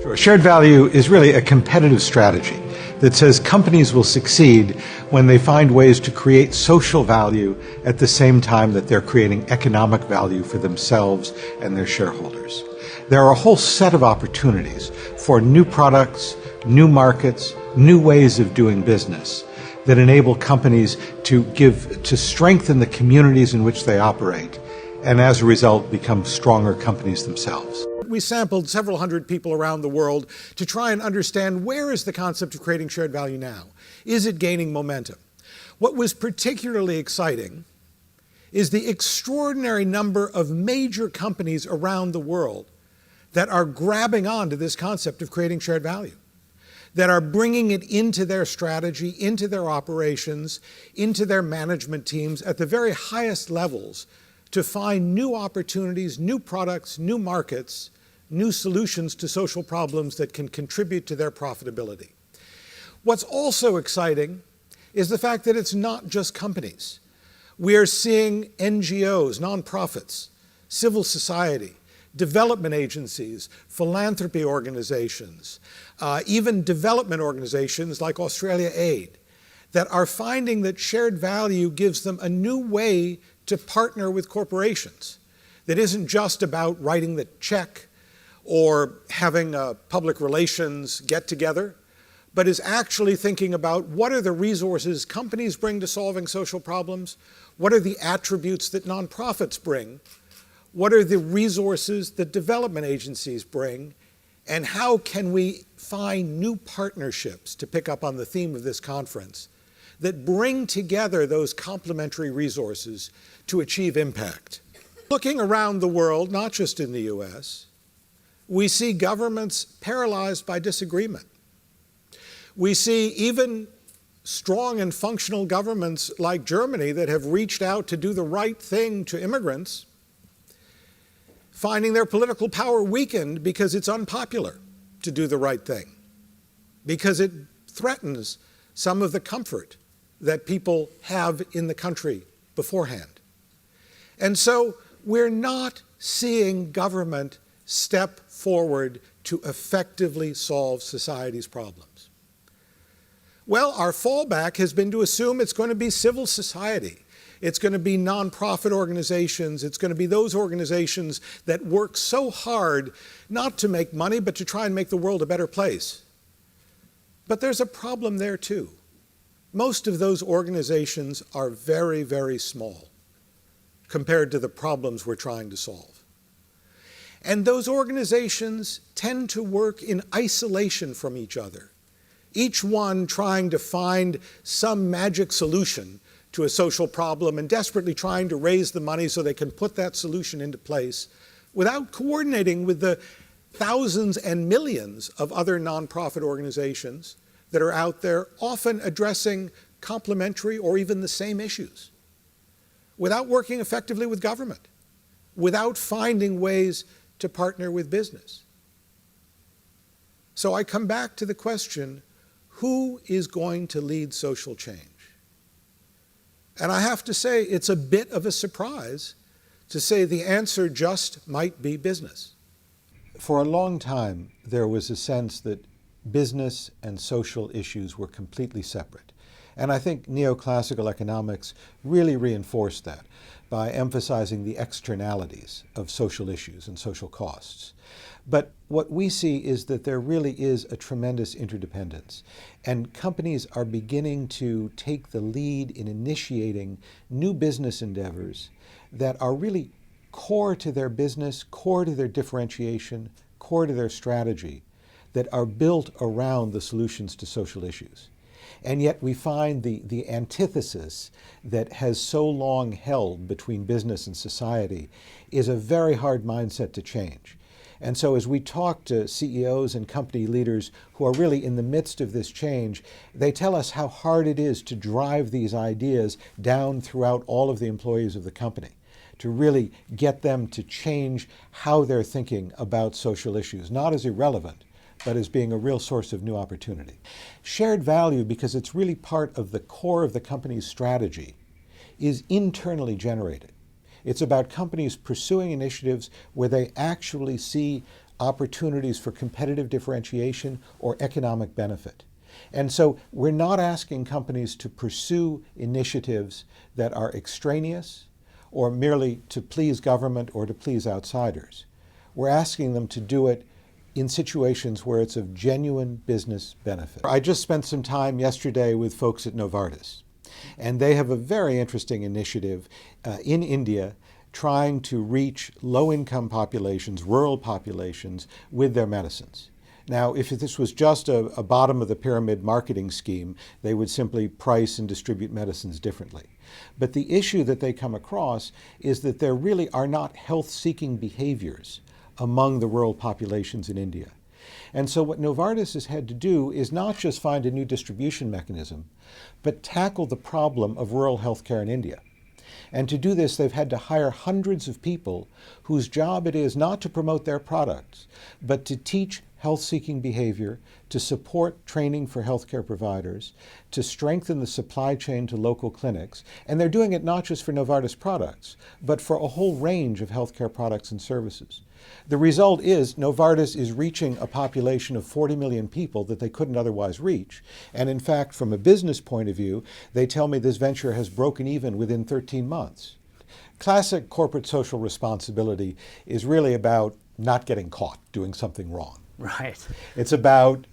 Sure. Shared value is really a competitive strategy that says companies will succeed when they find ways to create social value at the same time that they're creating economic value for themselves and their shareholders. There are a whole set of opportunities for new products, new markets, new ways of doing business that enable companies to strengthen the communities in which they operate, and as a result become stronger companies themselves. We sampled several hundred people around the world to try and understand, where is the concept of creating shared value now? Is it gaining momentum? What was particularly exciting is the extraordinary number of major companies around the world that are grabbing onto this concept of creating shared value, that are bringing it into their strategy, into their operations, into their management teams at the very highest levels to find new opportunities, new products, new markets, new solutions to social problems that can contribute to their profitability. What's also exciting is the fact that it's not just companies. We are seeing NGOs, nonprofits, civil society, development agencies, philanthropy organizations, even development organizations like Australia Aid, that are finding that shared value gives them a new way to partner with corporations that isn't just about writing the check or having a public relations get-together, but is actually thinking about what are the resources companies bring to solving social problems, what are the attributes that nonprofits bring, what are the resources that development agencies bring, and how can we find new partnerships, to pick up on the theme of this conference, that bring together those complementary resources to achieve impact. Looking around the world, not just in the US, we see governments paralyzed by disagreement. We see even strong and functional governments like Germany that have reached out to do the right thing to immigrants, finding their political power weakened because it's unpopular to do the right thing, because it threatens some of the comfort that people have in the country beforehand. And so we're not seeing government step forward to effectively solve society's problems. Well, our fallback has been to assume it's going to be civil society. It's going to be nonprofit organizations. It's going to be those organizations that work so hard not to make money, but to try and make the world a better place. But there's a problem there too. Most of those organizations are very, very small compared to the problems we're trying to solve. And those organizations tend to work in isolation from each other, each one trying to find some magic solution to a social problem and desperately trying to raise the money so they can put that solution into place without coordinating with the thousands and millions of other nonprofit organizations that are out there, often addressing complementary or even the same issues, without working effectively with government, without finding ways to partner with business. So I come back to the question, who is going to lead social change? And I have to say, it's a bit of a surprise to say the answer just might be business. For a long time, there was a sense that business and social issues were completely separate. And I think neoclassical economics really reinforced that by emphasizing the externalities of social issues and social costs. But what we see is that there really is a tremendous interdependence, and companies are beginning to take the lead in initiating new business endeavors that are really core to their business, core to their differentiation, core to their strategy, that are built around the solutions to social issues. And yet we find the antithesis that has so long held between business and society is a very hard mindset to change. And so as we talk to CEOs and company leaders who are really in the midst of this change, they tell us how hard it is to drive these ideas down throughout all of the employees of the company, to really get them to change how they're thinking about social issues, not as irrelevant, but as being a real source of new opportunity. Shared value, because it's really part of the core of the company's strategy, is internally generated. It's about companies pursuing initiatives where they actually see opportunities for competitive differentiation or economic benefit. And so we're not asking companies to pursue initiatives that are extraneous or merely to please government or to please outsiders. We're asking them to do it in situations where it's of genuine business benefit. I just spent some time yesterday with folks at Novartis, and they have a very interesting initiative in India trying to reach low-income populations, rural populations, with their medicines. Now, if this was just a bottom-of-the-pyramid marketing scheme, they would simply price and distribute medicines differently. But the issue that they come across is that there really are not health-seeking behaviors among the rural populations in India. And so what Novartis has had to do is not just find a new distribution mechanism, but tackle the problem of rural healthcare in India. And to do this, they've had to hire hundreds of people whose job it is not to promote their products, but to teach health-seeking behavior, to support training for healthcare providers, to strengthen the supply chain to local clinics. And they're doing it not just for Novartis products, but for a whole range of healthcare products and services. The result is Novartis is reaching a population of 40 million people that they couldn't otherwise reach. And in fact, from a business point of view, they tell me this venture has broken even within 13 months. Classic corporate social responsibility is really about not getting caught doing something wrong. Right. It's about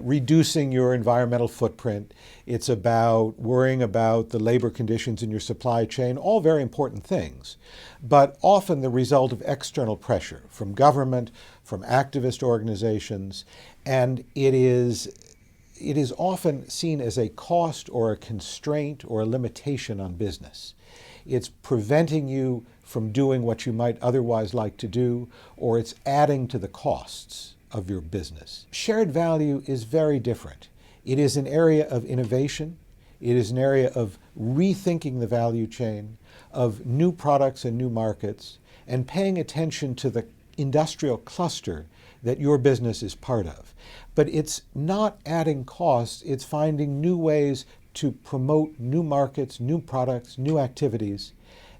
reducing your environmental footprint. It's about worrying about the labor conditions in your supply chain, all very important things, but often the result of external pressure from government, from activist organizations, and it is often seen as a cost or a constraint or a limitation on business. It's preventing you from doing what you might otherwise like to do, or it's adding to the costs of your business. Shared value is very different. It is an area of innovation. It is an area of rethinking the value chain, of new products and new markets, and paying attention to the industrial cluster that your business is part of. But it's not adding costs, it's finding new ways to promote new markets, new products, new activities,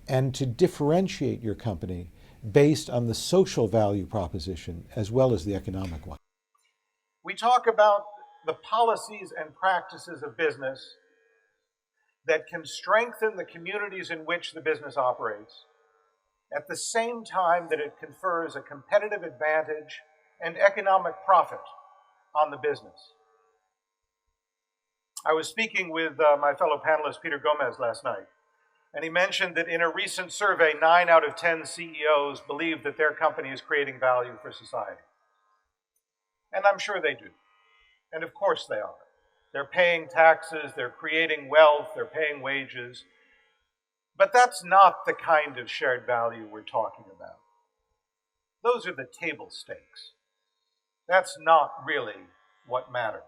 and to differentiate your company based on the social value proposition as well as the economic one. We talk about the policies and practices of business that can strengthen the communities in which the business operates, at the same time that it confers a competitive advantage and economic profit on the business. I was speaking with my fellow panelist, Peter Gomez, last night, and he mentioned that in a recent survey, 9 out of 10 CEOs believe that their company is creating value for society. And I'm sure they do. And of course they are. They're paying taxes, they're creating wealth, they're paying wages. But that's not the kind of shared value we're talking about. Those are the table stakes. That's not really what matters.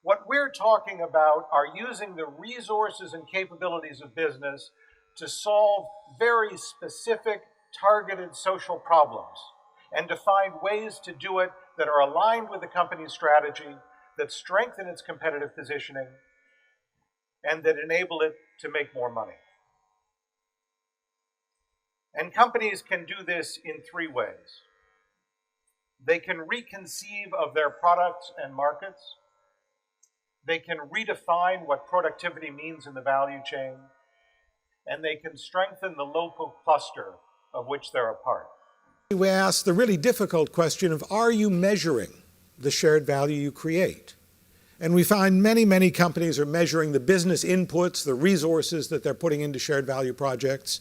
What we're talking about are using the resources and capabilities of business to solve very specific, targeted social problems and to find ways to do it that are aligned with the company's strategy, that strengthen its competitive positioning, and that enable it to make more money. And companies can do this in 3 ways. They can reconceive of their products and markets. They can redefine what productivity means in the value chain, and they can strengthen the local cluster of which they're a part. We ask the really difficult question of, are you measuring the shared value you create? And we find many, many companies are measuring the business inputs, the resources that they're putting into shared value projects.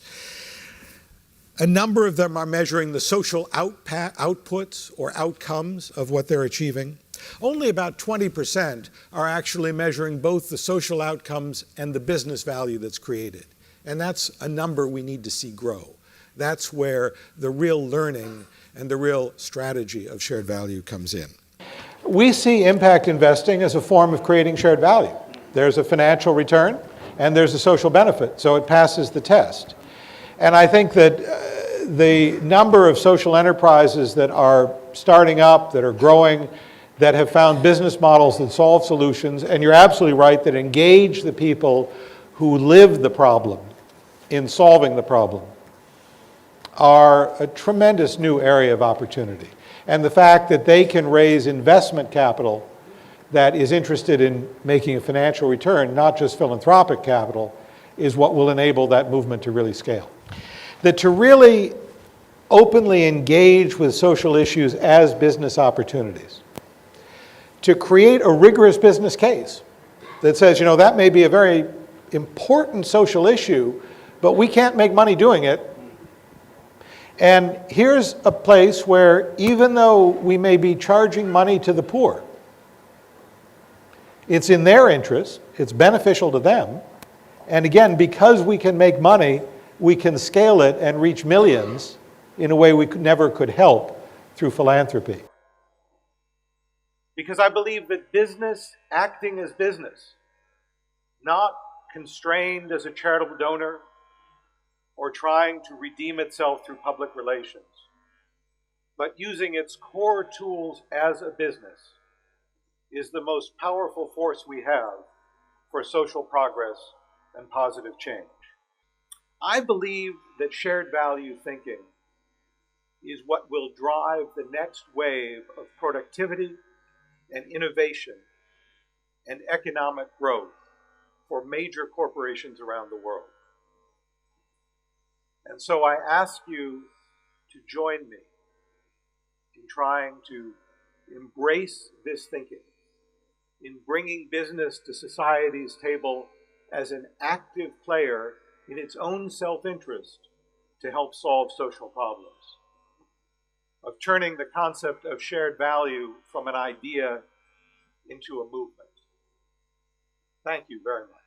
A number of them are measuring the social outputs or outcomes of what they're achieving. Only about 20% are actually measuring both the social outcomes and the business value that's created. And that's a number we need to see grow. That's where the real learning and the real strategy of shared value comes in. We see impact investing as a form of creating shared value. There's a financial return and there's a social benefit, so it passes the test. And I think that the number of social enterprises that are starting up, that are growing, that have found business models that solve solutions, and you're absolutely right, that engage the people who live the problem in solving the problem, are a tremendous new area of opportunity. And the fact that they can raise investment capital that is interested in making a financial return, not just philanthropic capital, is what will enable that movement to really scale. That to really openly engage with social issues as business opportunities, to create a rigorous business case that says, you know, that may be a very important social issue, but we can't make money doing it. And here's a place where even though we may be charging money to the poor, it's in their interest, it's beneficial to them, and again, because we can make money, we can scale it and reach millions in a way we never could help through philanthropy. Because I believe that business, acting as business, not constrained as a charitable donor or trying to redeem itself through public relations, but using its core tools as a business, is the most powerful force we have for social progress and positive change. I believe that shared value thinking is what will drive the next wave of productivity and innovation and economic growth for major corporations around the world. And so I ask you to join me in trying to embrace this thinking, in bringing business to society's table as an active player in its own self-interest to help solve social problems, of turning the concept of shared value from an idea into a movement. Thank you very much.